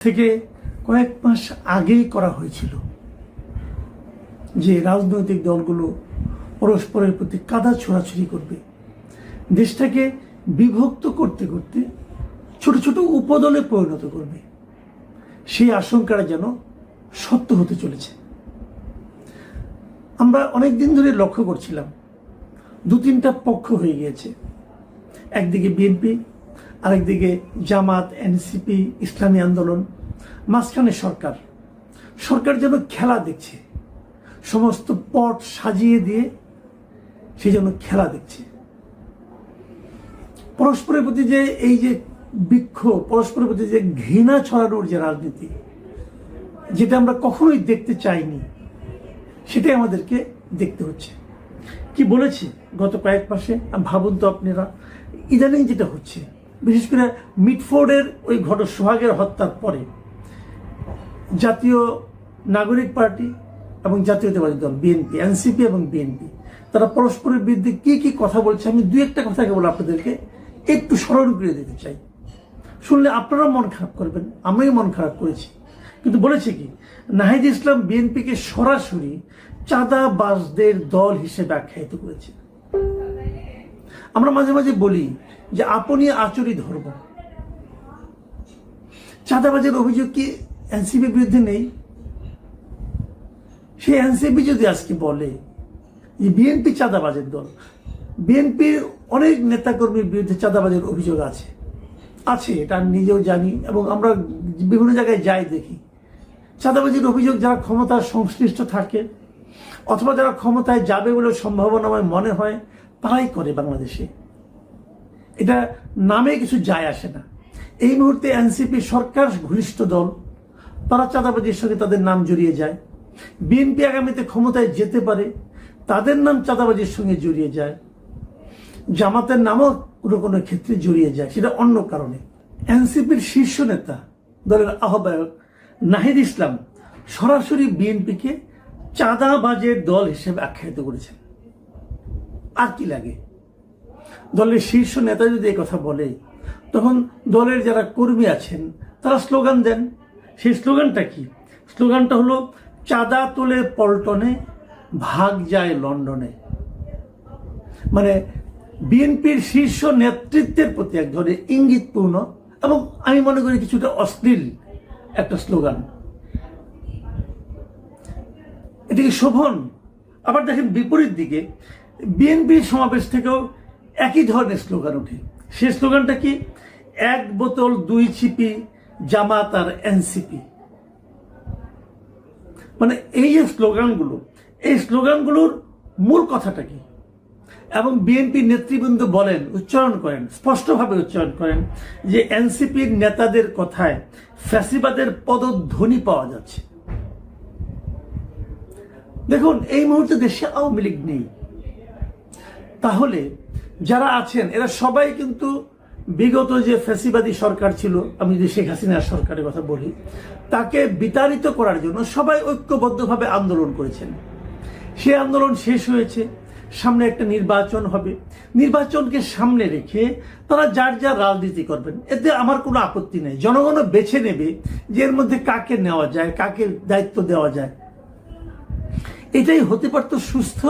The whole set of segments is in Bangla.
থেকে কয়েক মাস আগেই করা হয়েছিল যে রাজনৈতিক দলগুলো পরস্পরের প্রতি কাদা ছোড়াছুড়ি করবে, দেশটাকে বিভক্ত করতে করতে ছোট ছোট উপদলে পরিণত করবে। সেই আশঙ্কাটা যেন সত্য হতে চলেছে। আমরা অনেক দিন ধরে লক্ষ্য করছিলাম দু তিনটা পক্ষ হয়ে গিয়েছে, একদিকে বিএনপি, আরেকদিকে জামাত, এনসিপি, ইসলামী আন্দোলন, মাঝখানে সরকার যেন খেলা দেখছে, সমস্ত পট সাজিয়ে দিয়ে সে যেন খেলা দেখছে। পরস্পরের প্রতি যে এই যে বিক্ষোভ, পরস্পরের প্রতি যে ঘৃণা ছড়ানোর যে রাজনীতি, যেটা আমরা কখনোই দেখতে চাইনি, সেটাই আমাদেরকে দেখতে হচ্ছে। কি বলেছি গত কয়েক মাসে ভাবুন তো আপনারা, ইদানিং যেটা হচ্ছে, বিশেষ করে মিটফোর্ডের ওই সোহাগের হত্যার পরে জাতীয় নাগরিক পার্টি এবং জাতীয়তাবাদী দল বিএনপি, এনসিপি এবং বিএনপি, তারা পরস্পরের বিরুদ্ধে কি কি কথা বলছে, আমি দুই একটা কথা কেবল আপনাদেরকে একটু স্মরণ করে দিতে চাই। শুনলে আপনারাও মন খারাপ করবেন, আমিও মন খারাপ করেছি। কিন্তু বলেছে কি, নাহিদ ইসলাম বিএনপিকে সরাসরি চাঁদাবাজদের দল হিসেবে আখ্যায়িত করেছে। আমরা মাঝে মাঝে বলি যে আপনি আচরি ধর্ম। চাঁদাবাজের অভিযোগ কি এনসিপির বিরুদ্ধে নেই? সেই এনসিপি যদি আজকে বলে যে বিএনপি চাঁদাবাজের দল, বিএনপির অনেক নেতাকর্মীর বিরুদ্ধে চাঁদাবাজের অভিযোগ আছে, এটা নিজেও জানি এবং আমরা বিভিন্ন জায়গায় যাই দেখি। চাঁদাবাজির অভিযোগ যারা ক্ষমতার সংশ্লিষ্ট থাকে অথবা যারা ক্ষমতায় যাবে বলে সম্ভাবনাময় মনে হয় তারাই করে বাংলাদেশে। এটা নামে কিছু যায় আসে না। এই মুহূর্তে এনসিপি সরকার ঘনিষ্ঠ দল, তারা চাঁদাবাজির সঙ্গে তাদের নাম জড়িয়ে যায়। বিএনপি আগামীতে ক্ষমতায় যেতে পারে, তাদের নাম চাঁদাবাজির সঙ্গে জড়িয়ে যায়। জামাতের নামও কোনো কোনো ক্ষেত্রে জড়িয়ে যায়, সেটা অন্য কারণে। এনসিপির শীর্ষ নেতা, দলের আহ্বায়ক নাহিদ ইসলাম সরাসরি বিএনপিকে চাঁদাবাজের দল হিসেবে আখ্যায়িত করেছেন। আর কি লাগে? দলের শীর্ষ নেতা যদি এই কথা বলে, তখন দলের যারা কর্মী আছেন তারা স্লোগান দেন। সেই স্লোগানটা কি? স্লোগানটা হলো চাঁদা তোলে পল্টনে, ভাগ যায় লন্ডনে। মানে বিএনপির শীর্ষ নেতৃত্বের প্রতি এক ধরনের ইঙ্গিতপূর্ণ এবং আমি মনে করি কিছুটা অশ্লীল একটা স্লোগান। এটিকে শোভন। আবার দেখেন বিপরীত দিকে বিএনপির সমাবেশ থেকেও একই ধরনের স্লোগান ওঠে। সেই স্লোগানটা কি? এক বোতল দুই ছিপি, জামাত আর এনসিপি। মানে এই যে স্লোগানগুলো, এই স্লোগানগুলোর মূল কথাটা কি? এবং বিএনপি নেতৃবৃন্দ বলেন, উচ্চারণ করেন, স্পষ্টভাবে উচ্চারণ করেন যে এনসিপির নেতাদের কথায় ফ্যাসিবাদের পদধ্বনি পাওয়া যাচ্ছে। দেখুন, এই মুহূর্তে দেশে আওয়ামী লীগ নেই, তাহলে যারা আছেন এরা সবাই কিন্তু বিগত যে ফ্যাসিবাদী সরকার ছিল, আমি যদি শেখ হাসিনার সরকারের কথা বলি, তাকে বিতাড়িত করার জন্য সবাই ঐক্যবদ্ধভাবে আন্দোলন করেছেন। সেই আন্দোলন শেষ হয়েছে, সামনে একটা নির্বাচন হবে। নির্বাচনকে সামনে রেখে তারা যার যার রাজনীতি করবেন, এতে আমার কোনো আপত্তি নেই। জনগণও বেছে নেবে যে এর মধ্যে কাকে নেওয়া যায়, কাকে দায়িত্ব দেওয়া যায়। এটাই হতে পারত সুস্থ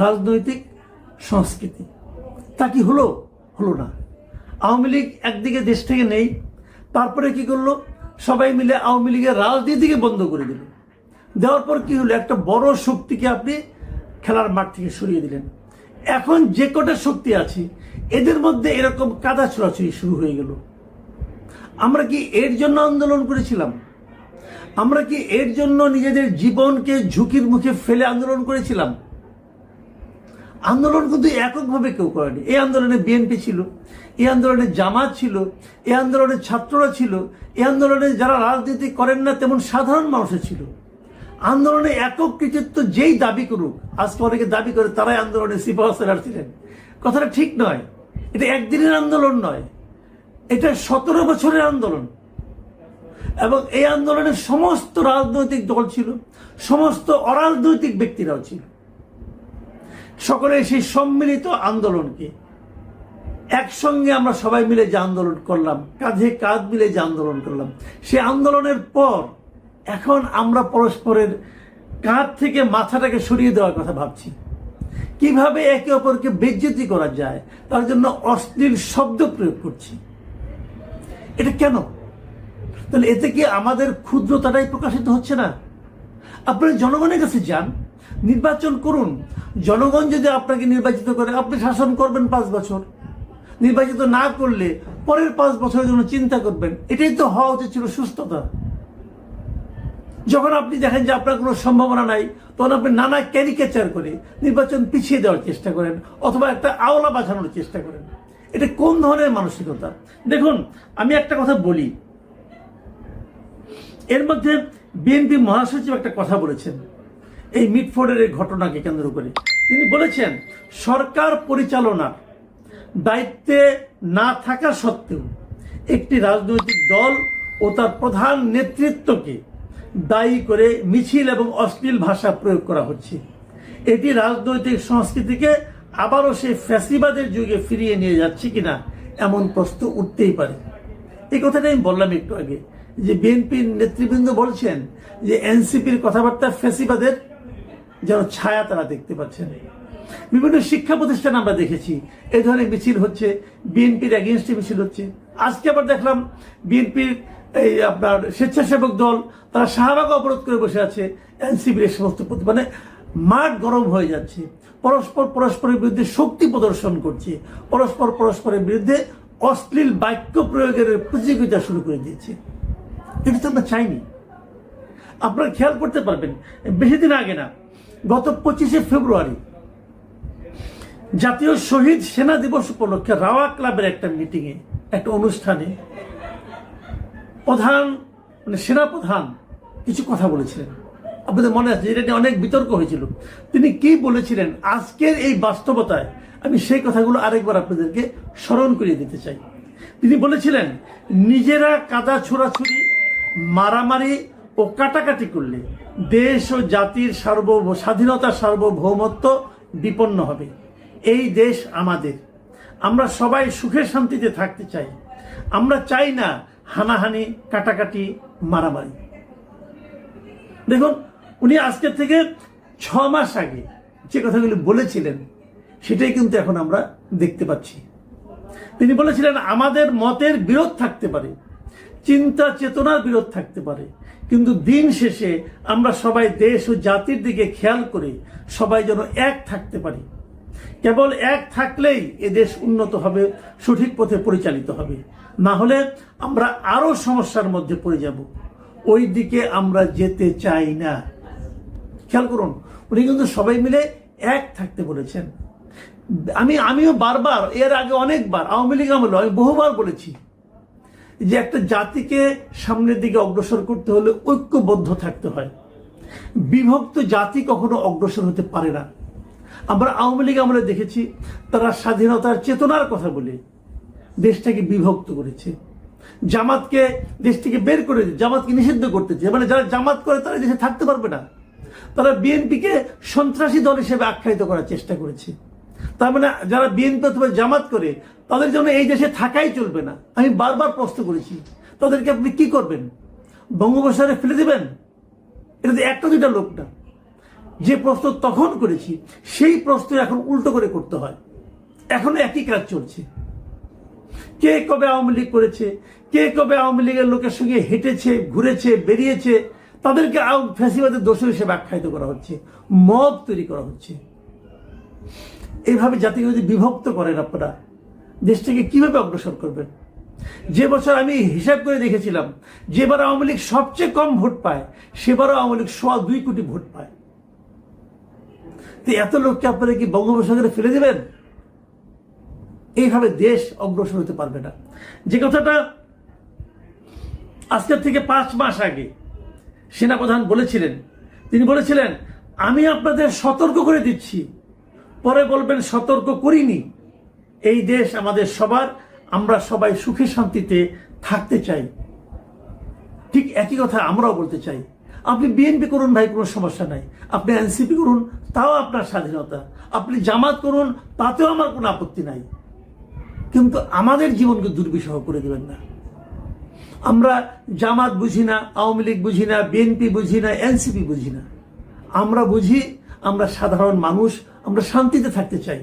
রাজনৈতিক সংস্কৃতি। তা কি হলো? হলো না। আওয়ামী লীগ একদিকে দেশ থেকে নেই, তারপরে কি করলো? সবাই মিলে আওয়ামী লীগের রাজনীতিকে বন্ধ করে দিল। দেওয়ার পর কি হলো? একটা বড় শক্তিকে আপনি খেলার মাঠ থেকে সরিয়ে দিলেন। এখন যে কটা শক্তি আছে এদের মধ্যে এরকম কাদা ছোড়াছুড়ি শুরু হয়ে গেল। আমরা কি এর জন্য আন্দোলন করেছিলাম? আমরা কি এর জন্য নিজেদের জীবনকে ঝুঁকির মুখে ফেলে আন্দোলন করেছিলাম? আন্দোলন কিন্তু এককভাবে কেউ করেনি। এই আন্দোলনে বিএনপি ছিল, এই আন্দোলনে জামাত ছিল, এই আন্দোলনে ছাত্ররা ছিল, এই আন্দোলনে যারা রাজনীতি করেন না তেমন সাধারণ মানুষও ছিল। আন্দোলনে একক কৃতিত্ব যেই দাবি করুক, আজকে অনেকে দাবি করে তারাই আন্দোলনে সিপাহসালার ছিলেন, কথাটা ঠিক নয়। এটা একদিনের আন্দোলন নয়, এটা 17 বছরের আন্দোলন। এবং এই আন্দোলনে সমস্ত রাজনৈতিক দল ছিল, সমস্ত অরাজনৈতিক ব্যক্তিরাও ছিল। সকলে সেই সম্মিলিত আন্দোলনকে একসঙ্গে আমরা সবাই মিলে যে আন্দোলন করলাম, কাঁধে কাঁধ মিলে যে আন্দোলন করলাম, সে আন্দোলনের পর এখন আমরা পরস্পরের কাঁধ থেকে মাথাটাকে সরিয়ে দেওয়ার কথা ভাবছি। কিভাবে একে অপরকে বেইজ্জতি করা যায় তার জন্য অশ্লীল শব্দ প্রয়োগ করছি। এটা কেন? তাহলে এতে কি আমাদের ক্ষুদ্রতাটাই প্রকাশিত হচ্ছে না? আপনারা জনগণের কাছে যান, নির্বাচন করুন। জনগণ যদি আপনাকে নির্বাচিত করে, আপনি শাসন করবেন 5 বছর। নির্বাচিত না করলে পরের 5 বছরের জন্য চিন্তা করবেন। এটাই তো হওয়া উচিত ছিল সুস্থতা। যখন আপনি দেখেন যে আপনার কোনো সম্ভাবনা নাই, তখন আপনি নানা ক্যারিকেচার করে নির্বাচন পিছিয়ে দেওয়ার চেষ্টা করেন, অথবা একটা আওলা বাঁচানোর চেষ্টা করেন। এটা কোন ধরনের মানসিকতা? দেখুন, আমি একটা কথা বলি, এর মধ্যে বিএনপি মহাসচিব একটা কথা বলেছেন এই মিটফোর্ডের এই ঘটনাকে কেন্দ্র করে। তিনি বলেছেন, সরকার পরিচালনার দায়িত্বে না থাকা সত্ত্বেও একটি রাজনৈতিক দল ও তার প্রধান নেতৃত্বকে দায়ী করে মিছিল এবং অশ্লীল ভাষা প্রয়োগ করা হচ্ছে। এটি রাজনৈতিক সংস্কৃতিকে আবারও সেই ফ্যাসিবাদের যুগে ফিরিয়ে নিয়ে যাচ্ছে কিনা এমন প্রশ্ন উঠতেই পারে। এই কথাটা আমি বললাম একটু আগে, যে বিএনপির নেতৃবৃন্দ বলছেন যে এনসিপির কথাবার্তা ফ্যাসিবাদের যেন ছায়া তারা দেখতে পাচ্ছেন। বিভিন্ন শিক্ষা প্রতিষ্ঠান আমরা দেখেছি এই ধরনের মিছিল হচ্ছে, বিএনপির এগেইনস্টে মিছিল হচ্ছে। আজকে আবার দেখলাম বিএনপির এই আপনার স্বেচ্ছাসেবক দল তারা শাহবাগ অবরোধ করে বসে আছে এনসিপির এই সমস্ত মানে মাঠ গরম হয়ে যাচ্ছে। পরস্পরের বিরুদ্ধে শক্তি প্রদর্শন করছে, পরস্পরের বিরুদ্ধে অশ্লীল বাক্য প্রয়োগের প্রতিযোগিতা শুরু করে দিয়েছে। এটা তো আমরা চাইনি। আপনারা খেয়াল করতে পারবেন, বেশি দিন আগে না, গত 25শে ফেব্রুয়ারি জাতীয় শহীদ সেনা দিবস উপলক্ষে রাওয়া ক্লাবের একটা মিটিংয়ে, একটা অনুষ্ঠানে সেনাপ্রধান কিছু কথা বলেছিলেন। আপনাদের মনে আছে, এটা নিয়ে অনেক বিতর্ক হয়েছিল। তিনি কি বলেছিলেন আজকের এই বাস্তবতায় আমি সেই কথাগুলো আরেকবার আপনাদেরকে স্মরণ করিয়ে দিতে চাই। তিনি বলেছিলেন, নিজেরা কাদা ছোড়াছুড়ি, মারামারি ও কাটাকাটি করলে দেশ ও জাতির স্বাধীনতা সার্বভৌমত্ব বিপন্ন হবে। এই দেশ আমাদের, আমরা সবাই সুখে শান্তিতে থাকতে চাই। আমরা চাই না হানাহানি, কাটাকাটি, মারামারি। দেখুন, উনি আজকের থেকে 6 মাস আগে যে কথাগুলি বলেছিলেন সেটাই কিন্তু এখন আমরা দেখতে পাচ্ছি। তিনি বলেছিলেন, আমাদের মতের বিরোধ থাকতে পারে, চিন্তা চেতনার বিরোধ থাকতে পারে, কিন্তু দিন শেষে আমরা সবাই দেশ ও জাতির দিকে খেয়াল করে সবাই যেন এক থাকতে পারি। কেবল এক থাকলেই এ দেশ উন্নত হবে, সঠিক পথে পরিচালিত হবে। না হলে আমরা আরো সমস্যার মধ্যে পড়ে যাব। ওই দিকে আমরা যেতে চাই না। খেয়াল করুন, উনি কিন্তু সবাই মিলে এক থাকতে বলেছেন। আমিও বারবার, এর আগে অনেকবার আওয়ামী লীগ আমলে আমি বহুবার বলেছি যে একটা জাতিকে সামনের দিকে অগ্রসর করতে হলে ঐক্যবদ্ধ থাকতে হয়। বিভক্ত জাতি কখনো অগ্রসর হতে পারে না। আমরা আওয়ামী লীগ আমলে দেখেছি, তারা স্বাধীনতার চেতনার কথা বলে দেশটাকে বিভক্ত করেছে। জামাতকে দেশ থেকে বের করে, জামাতকে নিষিদ্ধ করতেছে। মানে যারা জামাত করে তারা দেশে থাকতে পারবে না। তারা বিএনপিকে সন্ত্রাসী দল হিসেবে আখ্যায়িত করার চেষ্টা করেছে। তার মানে যারা বিএনপি অথবা জামাত করে তাদের জন্য এই দেশে থাকাই চলবে না। আমি বারবার প্রশ্ন করেছি, তাদেরকে আপনি কি করবেন? বঙ্গোপসাগরে ফেলে দেবেন? এটা তো একটা দুইটা লোক না। যে প্রশ্ন তখন করেছি সেই প্রশ্ন এখন উল্টো করে করতে হয়। এখনো একই কাজ চলছে। কে কবে আওয়ামী লীগ করেছে, কে কবে আওয়ামী লীগের লোকের সঙ্গে হেঁটেছে, ঘুরেছে, বেরিয়েছে, তাদেরকে ফ্যাসিবাদের দোষী হিসেবে আখ্যায়িত করা হচ্ছে, মব তৈরি করা হচ্ছে। এইভাবে জাতিকে যদি বিভক্ত করেন আপনারা, দেশটাকে কিভাবে অগ্রসর করবেন? যে বছর আমি হিসাব করে দেখেছিলাম, যেবার আওয়ামী লীগ সবচেয়ে কম ভোট পায়, সেবারও আওয়ামী লীগ 2.25 কোটি ভোট পায়। তো এত লোককে আপনারা কি বঙ্গোপসাগরে ফেলে দেবেন? এইভাবে দেশ অগ্রসর হতে পারবে না। যে কথাটা আজকের থেকে 5 মাস আগে সেনাপ্রধান বলেছিলেন, তিনি বলেছিলেন, আমি আপনাদের সতর্ক করে দিচ্ছি, পরে বলবেন সতর্ক করিনি। এই দেশ আমাদের সবার, আমরা সবাই সুখে শান্তিতে থাকতে চাই। ঠিক একই কথা আমরাও বলতে চাই। আপনি বিএনপি করুন ভাই, কোনো সমস্যা নাই। আপনি এনসিপি করুন, তাও আপনার স্বাধীনতা। আপনি জামাত করুন, তাতেও আমার কোনো আপত্তি নাই। কিন্তু আমাদের জীবনকে দুর্বিষহ করে দেবেন না। আমরা জামাত বুঝি না, আওয়ামী লীগ বুঝি না, বিএনপি বুঝি না, এনসিপি বুঝি না। আমরা বুঝি, আমরা সাধারণ মানুষ, আমরা শান্তিতে থাকতে চাই।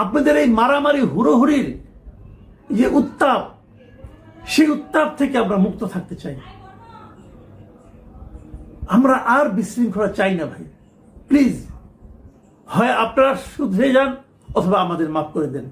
আপনাদের এই মারামারি হুড়োহুড়ির যে উত্তাপ, সেই উত্তাপ থেকে আমরা মুক্ত থাকতে চাই। আমরা আর বিশৃঙ্খলা চাই না ভাই। প্লিজ, হয় আপনারা শুধরে যান অথবা আমাদের মাফ করে দেন।